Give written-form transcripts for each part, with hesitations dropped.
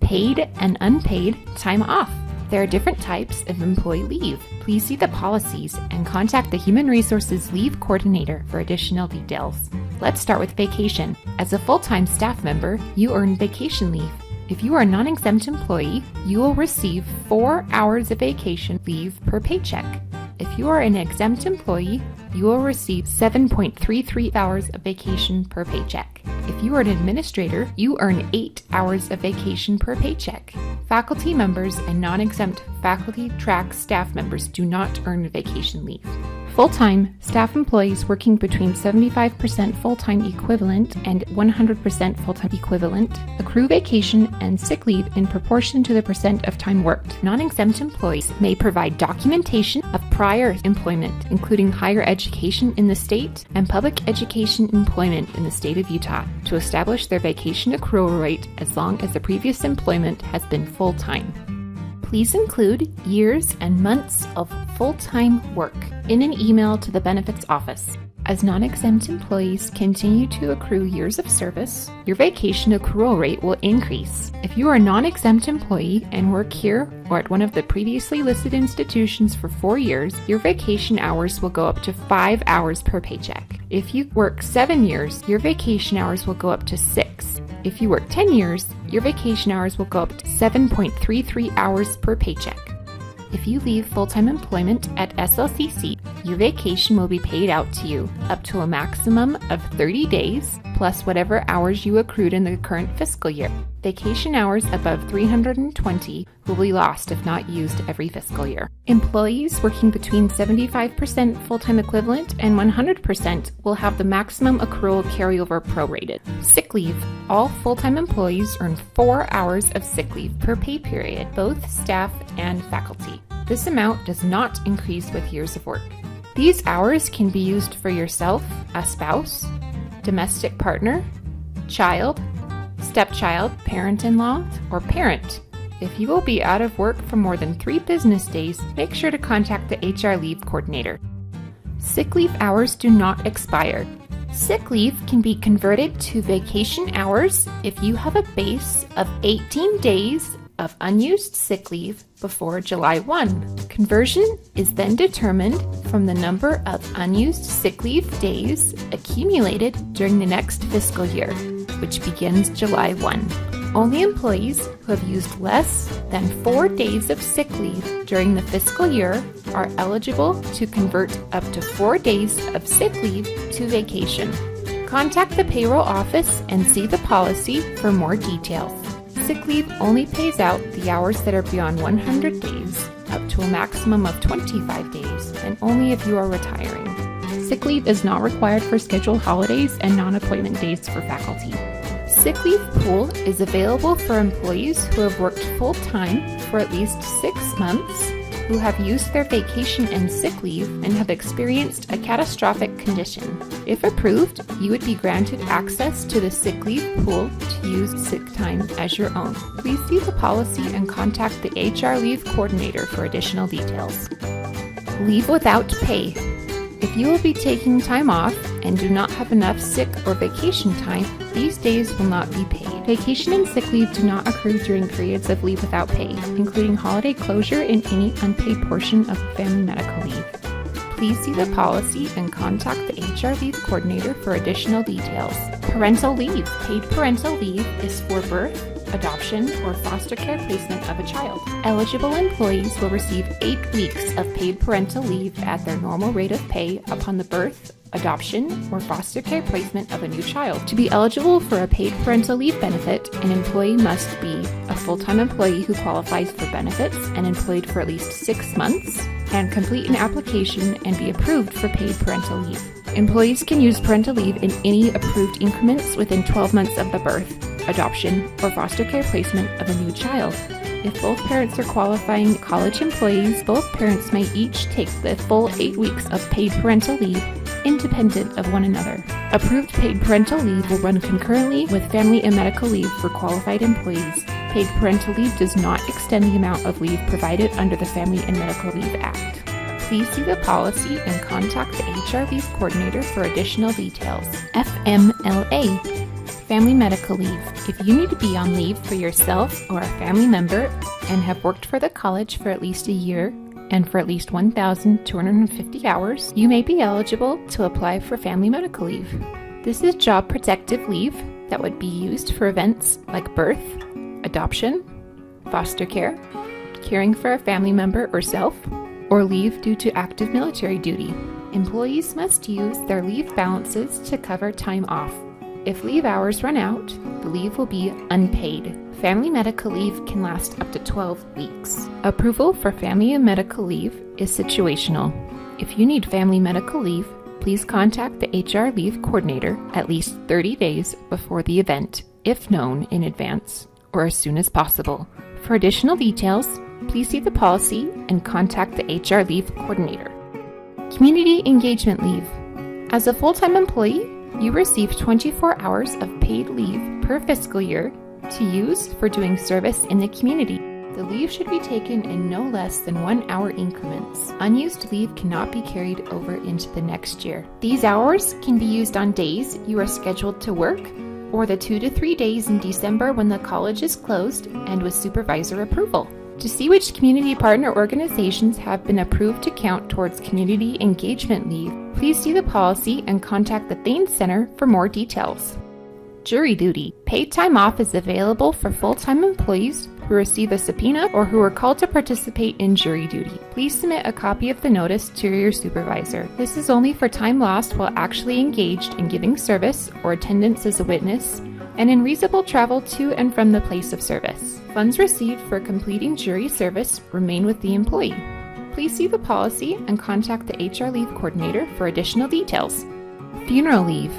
paid and unpaid time off. There are different types of employee leave. Please see the policies and contact the Human Resources Leave Coordinator for additional details. Let's start with vacation. As a full-time staff member, you earn vacation leave. If you are a non-exempt employee, you will receive 4 hours of vacation leave per paycheck. If you are an exempt employee, you will receive 7.33 hours of vacation per paycheck. If you are an administrator, you earn 8 hours of vacation per paycheck. Faculty members and non-exempt faculty track staff members do not earn vacation leave. Full-time staff employees working between 75% full-time equivalent and 100% full-time equivalent accrue vacation and sick leave in proportion to the percent of time worked. Non-exempt employees may provide documentation of prior employment, including higher education in the state and public education employment in the state of Utah, to establish their vacation accrual rate as long as the previous employment has been full-time. Please include years and months of full-time work in an email to the benefits office. As non-exempt employees continue to accrue years of service, your vacation accrual rate will increase. If you are a non-exempt employee and work here or at one of the previously listed institutions for 4 years, your vacation hours will go up to 5 hours per paycheck. If you work 7 years, your vacation hours will go up to 6. If you work 10 years, your vacation hours will go up to 7.33 hours per paycheck. If you leave full-time employment at SLCC, your vacation will be paid out to you up to a maximum of 30 days, plus whatever hours you accrued in the current fiscal year. Vacation hours above 320 will be lost if not used every fiscal year. Employees working between 75% full-time equivalent and 100% will have the maximum accrual carryover prorated. Sick leave. All full-time employees earn 4 hours of sick leave per pay period, both staff and faculty. This amount does not increase with years of work. These hours can be used for yourself, a spouse, domestic partner, child, stepchild, parent-in-law, or parent. If you will be out of work for more than 3 business days, make sure to contact the HR Leave Coordinator. Sick leave hours do not expire. Sick leave can be converted to vacation hours if you have a base of 18 days of unused sick leave before July 1. Conversion is then determined from the number of unused sick leave days accumulated during the next fiscal year, which begins July 1. Only employees who have used less than 4 days of sick leave during the fiscal year are eligible to convert up to 4 days of sick leave to vacation. Contact the payroll office and see the policy for more details. Sick leave only pays out the hours that are beyond 100 days, up to a maximum of 25 days, and only if you are retiring. Sick leave is not required for scheduled holidays and non-appointment days for faculty. Sick leave pool is available for employees who have worked full-time for at least 6 months, who have used their vacation and sick leave and have experienced a catastrophic condition. If approved, you would be granted access to the sick leave pool to use sick time as your own. Please see the policy and contact the HR Leave Coordinator for additional details. Leave without pay. If you will be taking time off and do not have enough sick or vacation time, these days will not be paid. Vacation and sick leave do not accrue during periods of leave without pay, including holiday closure and any unpaid portion of family medical leave. Please see the policy and contact the HR Leave Coordinator for additional details. Parental leave. Paid parental leave is for birth, adoption, or foster care placement of a child. Eligible employees will receive 8 weeks of paid parental leave at their normal rate of pay upon the birth, adoption, or foster care placement of a new child. To be eligible for a paid parental leave benefit, an employee must be a full-time employee who qualifies for benefits and employed for at least 6 months, and complete an application and be approved for paid parental leave. Employees can use parental leave in any approved increments within 12 months of the birth, adoption, or foster care placement of a new child. If both parents are qualifying college employees, both parents may each take the full 8 weeks of paid parental leave independent of one another. Approved paid parental leave will run concurrently with family and medical leave for qualified employees. Paid parental leave does not extend the amount of leave provided under the Family and Medical Leave Act. Please see the policy and contact the HR Leave Coordinator for additional details. FMLA. Family medical leave. If you need to be on leave for yourself or a family member and have worked for the college for at least a year and for at least 1,250 hours, you may be eligible to apply for family medical leave. This is job protective leave that would be used for events like birth, adoption, foster care, caring for a family member or self, or leave due to active military duty. Employees must use their leave balances to cover time off. If leave hours run out, the leave will be unpaid. Family medical leave can last up to 12 weeks. Approval for family medical leave is situational. If you need family medical leave, please contact the HR leave coordinator at least 30 days before the event, if known in advance, or as soon as possible. For additional details, please see the policy and contact the HR leave coordinator. Community engagement leave. As a full-time employee, you receive 24 hours of paid leave per fiscal year to use for doing service in the community. The leave should be taken in no less than 1 hour increments. Unused leave cannot be carried over into the next year. These hours can be used on days you are scheduled to work or the 2 to 3 days in December when the college is closed and with supervisor approval. To see which community partner organizations have been approved to count towards community engagement leave, please see the policy and contact the Thanes Center for more details. Jury duty. Paid time off is available for full-time employees who receive a subpoena or who are called to participate in jury duty. Please submit a copy of the notice to your supervisor. This is only for time lost while actually engaged in giving service or attendance as a witness, and in reasonable travel to and from the place of service. Funds received for completing jury service remain with the employee. Please see the policy and contact the HR leave coordinator for additional details. Funeral leave.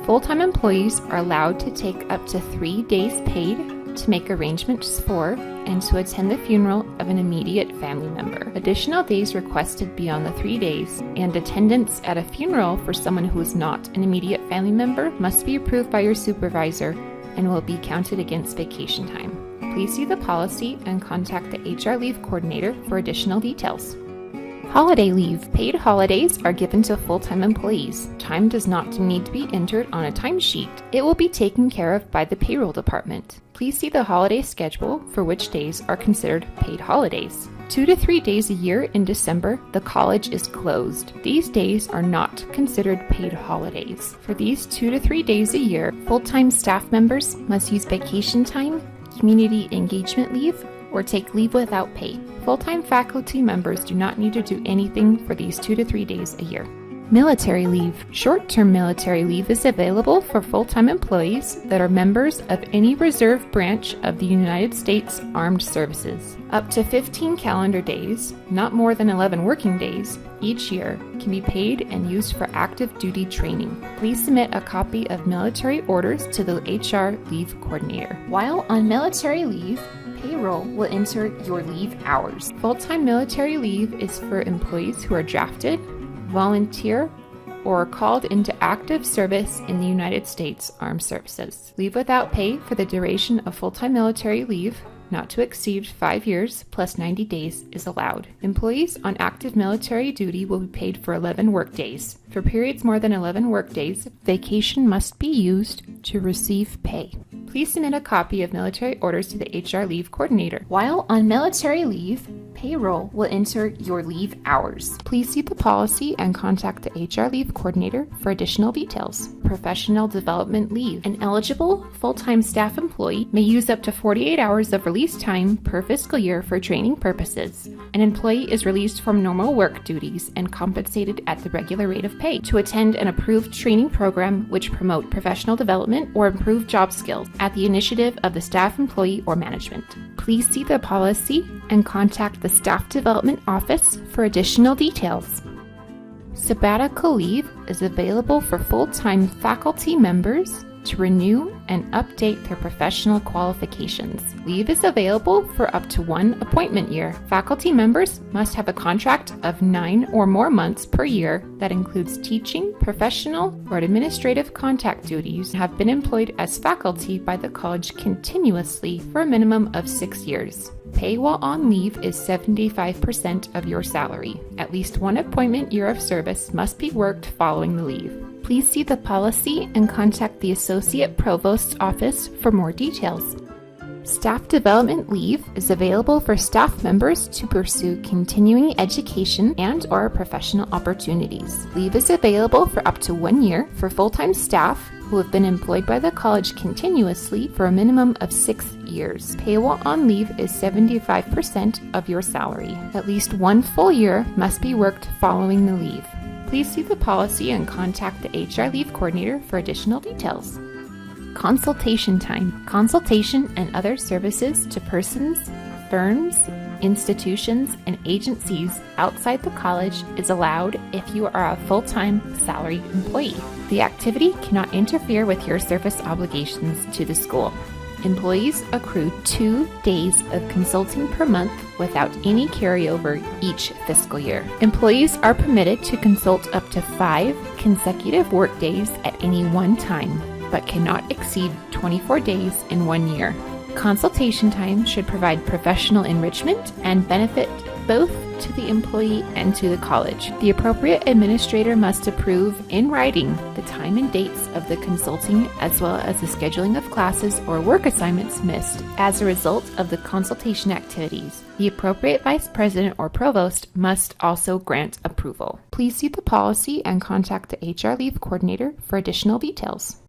Full-time employees are allowed to take up to 3 days paid to make arrangements for and to attend the funeral of an immediate family member. Additional days requested beyond the 3 days and attendance at a funeral for someone who is not an immediate family member must be approved by your supervisor and will be counted against vacation time. Please see the policy and contact the HR leave coordinator for additional details. Holiday leave. Paid holidays are given to full-time employees. Time does not need to be entered on a timesheet. It will be taken care of by the payroll department. Please see the holiday schedule for which days are considered paid holidays. 2 to 3 days a year in December, the college is closed. These days are not considered paid holidays. For these 2 to 3 days a year, full-time staff members must use vacation time, community engagement leave, or take leave without pay. Full-time faculty members do not need to do anything for these 2 to 3 days a year. Military leave. Short-term military leave is available for full-time employees that are members of any reserve branch of the United States Armed Services. Up to 15 calendar days, not more than 11 working days, each year can be paid and used for active duty training. Please submit a copy of military orders to the HR leave coordinator. While on military leave, payroll will enter your leave hours. Full-time military leave is for employees who are drafted, volunteer, or called into active service in the United States Armed Services. Leave without pay for the duration of full-time military leave, not to exceed 5 years plus 90 days, is allowed. Employees on active military duty will be paid for 11 work days. For periods more than 11 work days, vacation must be used to receive pay. Please submit a copy of military orders to the HR leave coordinator. While on military leave, payroll will enter your leave hours. Please see the policy and contact the HR leave coordinator for additional details. Professional development leave. An eligible full-time staff employee may use up to 48 hours of release time per fiscal year for training purposes. An employee is released from normal work duties and compensated at the regular rate of pay to attend an approved training program which promote professional development or improve job skills at the initiative of the staff employee or management. Please see the policy and contact the Staff Development Office for additional details. Sabbatical leave is available for full-time faculty members to renew and update their professional qualifications. Leave is available for up to 1 appointment year. Faculty members must have a contract of 9 or more months per year that includes teaching, professional, or administrative contact duties, and have been employed as faculty by the college continuously for a minimum of 6 years. Pay while on leave is 75% of your salary. At least 1 appointment year of service must be worked following the leave. Please see the policy and contact the Associate Provost's office for more details. Staff development leave is available for staff members to pursue continuing education and/or professional opportunities. Leave is available for up to 1 year for full-time staff who have been employed by the college continuously for a minimum of 6 years. Payroll on leave is 75% of your salary. At least 1 full year must be worked following the leave. Please see the policy and contact the HR leave coordinator for additional details. Consultation time. Consultation and other services to persons, firms, institutions, and agencies outside the college is allowed if you are a full-time salaried employee. The activity cannot interfere with your service obligations to the school. Employees accrue 2 days of consulting per month without any carryover each fiscal year. Employees are permitted to consult up to 5 consecutive workdays at any one time, but cannot exceed 24 days in 1 year. Consultation time should provide professional enrichment and benefit both to the employee and to the college. The appropriate administrator must approve in writing the time and dates of the consulting as well as the scheduling of classes or work assignments missed as a result of the consultation activities. The appropriate vice president or provost must also grant approval. Please see the policy and contact the HR leave coordinator for additional details.